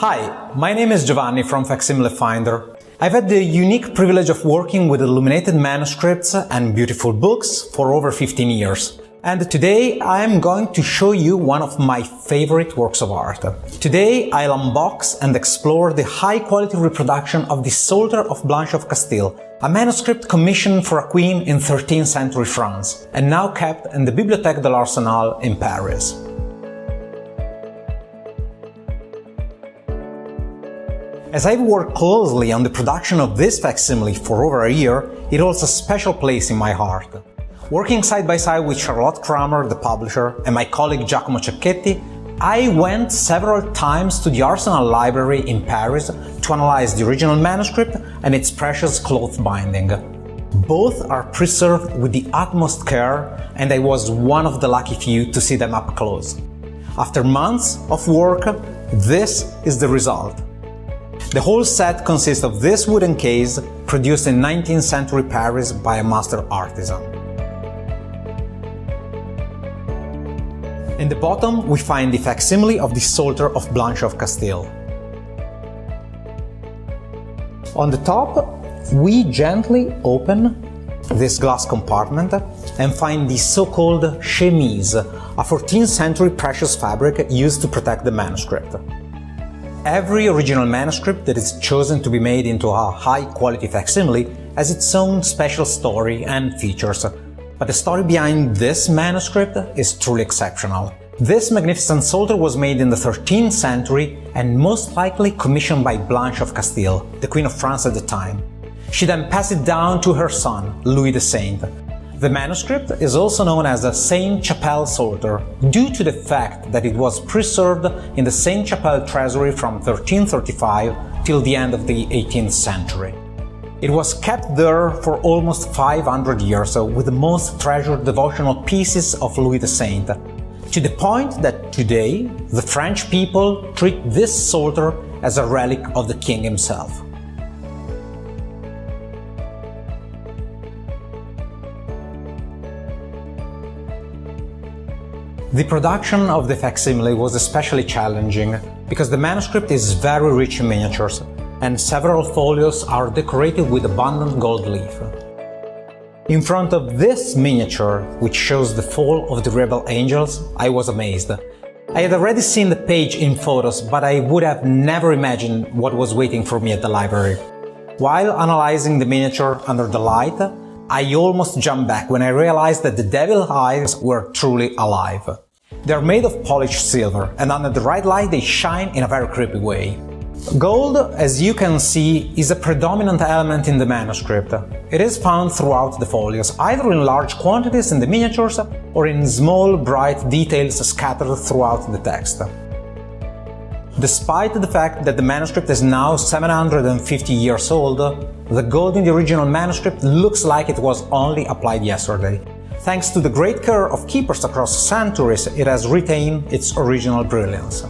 Hi, my name is Giovanni from Facsimile Finder. I've had the unique privilege of working with illuminated manuscripts and beautiful books for over 15 years. And today I'm going to show you one of my favorite works of art. Today I'll unbox and explore the high-quality reproduction of the Psalter of Blanche of Castile, a manuscript commissioned for a queen in 13th century France, and now kept in the Bibliothèque de l'Arsenal in Paris. As I've worked closely on the production of this facsimile for over a year, it holds a special place in my heart. Working side by side with Charlotte Kramer, the publisher, and my colleague Giacomo Cecchetti, I went several times to the Arsenal Library in Paris to analyze the original manuscript and its precious cloth binding. Both are preserved with the utmost care, and I was one of the lucky few to see them up close. After months of work, this is the result. The whole set consists of this wooden case, produced in 19th century Paris by a master artisan. In the bottom, we find the facsimile of the Psalter of Blanche of Castile. On the top, we gently open this glass compartment and find the so-called chemise, a 14th century precious fabric used to protect the manuscript. Every original manuscript that is chosen to be made into a high-quality facsimile has its own special story and features, but the story behind this manuscript is truly exceptional. This magnificent Psalter was made in the 13th century and most likely commissioned by Blanche of Castile, the Queen of France at the time. She then passed it down to her son, Louis the Saint. The manuscript is also known as the Sainte-Chapelle Psalter, due to the fact that it was preserved in the Sainte-Chapelle treasury from 1335 till the end of the 18th century. It was kept there for almost 500 years, with the most treasured devotional pieces of Louis the Saint, to the point that today the French people treat this Psalter as a relic of the king himself. The production of the facsimile was especially challenging because the manuscript is very rich in miniatures, and several folios are decorated with abundant gold leaf. In front of this miniature, which shows the fall of the rebel angels, I was amazed. I had already seen the page in photos, but I would have never imagined what was waiting for me at the library. While analyzing the miniature under the light, I almost jumped back when I realized that the devil eyes were truly alive. They are made of polished silver, and under the right light they shine in a very creepy way. Gold, as you can see, is a predominant element in the manuscript. It is found throughout the folios, either in large quantities in the miniatures or in small, bright details scattered throughout the text. Despite the fact that the manuscript is now 750 years old, the gold in the original manuscript looks like it was only applied yesterday. Thanks to the great care of keepers across centuries, it has retained its original brilliance.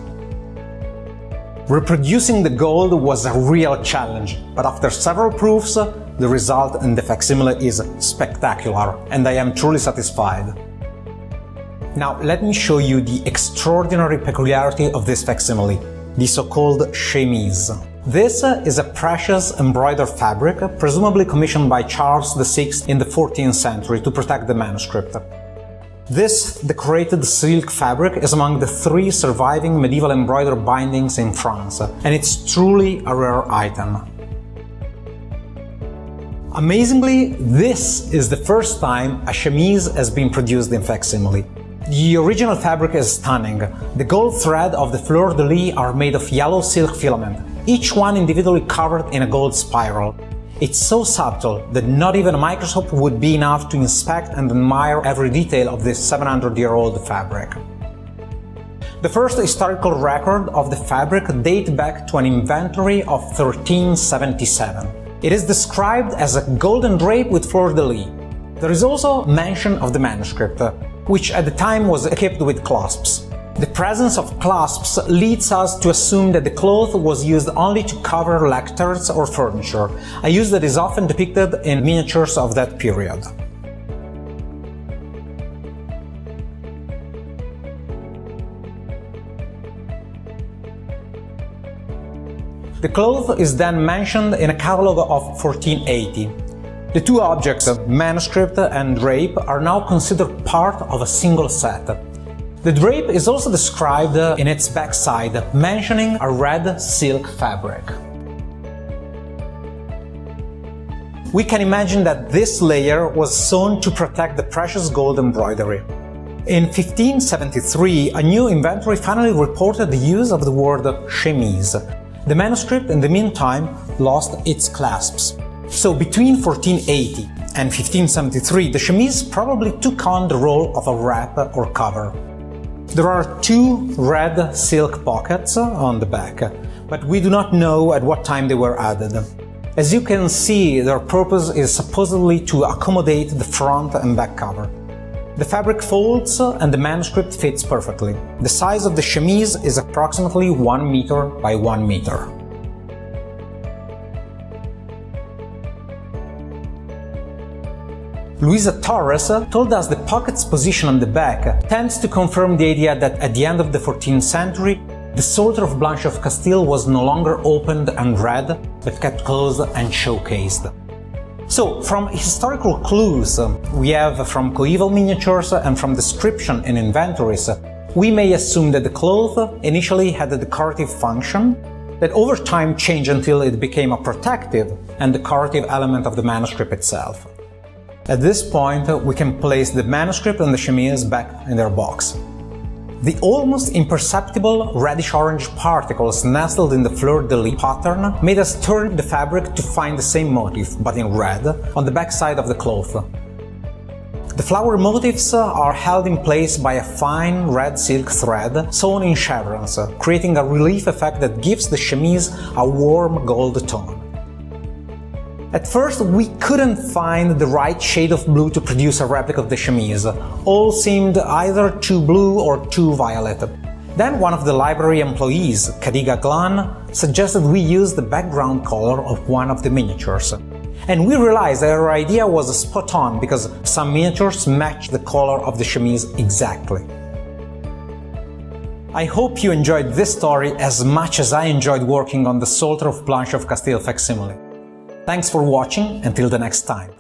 Reproducing the gold was a real challenge, but after several proofs, the result in the facsimile is spectacular, and I am truly satisfied. Now let me show you the extraordinary peculiarity of this facsimile, the so-called chemise. This is a precious embroidered fabric, presumably commissioned by Charles VI in the 14th century to protect the manuscript. This decorated silk fabric is among the 3 surviving medieval embroidered bindings in France, and it's truly a rare item. Amazingly, this is the first time a chemise has been produced in facsimile. The original fabric is stunning. The gold thread of the fleurs-de-lis are made of yellow silk filament, each one individually covered in a gold spiral. It's so subtle that not even a microscope would be enough to inspect and admire every detail of this 700-year-old fabric. The first historical record of the fabric dates back to an inventory of 1377. It is described as a golden drape with fleurs-de-lis. There is also mention of the manuscript, which at the time was equipped with clasps. The presence of clasps leads us to assume that the cloth was used only to cover lecterns or furniture, a use that is often depicted in miniatures of that period. The cloth is then mentioned in a catalogue of 1480. The two objects, manuscript and drape, are now considered part of a single set. The drape is also described in its backside, mentioning a red silk fabric. We can imagine that this layer was sewn to protect the precious gold embroidery. In 1573, a new inventory finally reported the use of the word chemise. The manuscript, in the meantime, lost its clasps. So between 1480 and 1573, the chemise probably took on the role of a wrap or cover. There are two red silk pockets on the back, but we do not know at what time they were added. As you can see, their purpose is supposedly to accommodate the front and back cover. The fabric folds and the manuscript fits perfectly. The size of the chemise is approximately 1 meter by 1 meter. Luisa Torres told us the pocket's position on the back tends to confirm the idea that at the end of the 14th century, the Psalter of Blanche of Castile was no longer opened and read, but kept closed and showcased. So, from historical clues we have from coeval miniatures and from description in inventories, we may assume that the cloth initially had a decorative function, that over time changed until it became a protective and decorative element of the manuscript itself. At this point, we can place the manuscript and the chemise back in their box. The almost imperceptible reddish-orange particles nestled in the fleur-de-lis pattern made us turn the fabric to find the same motif, but in red, on the backside of the cloth. The flower motifs are held in place by a fine red silk thread sewn in chevrons, creating a relief effect that gives the chemise a warm gold tone. At first, we couldn't find the right shade of blue to produce a replica of the chemise. All seemed either too blue or too violet. Then one of the library employees, Cadiga Glan, suggested we use the background color of one of the miniatures. And we realized that our idea was spot on because some miniatures matched the color of the chemise exactly. I hope you enjoyed this story as much as I enjoyed working on the Psalter of Blanche of Castile facsimile. Thanks for watching, until the next time.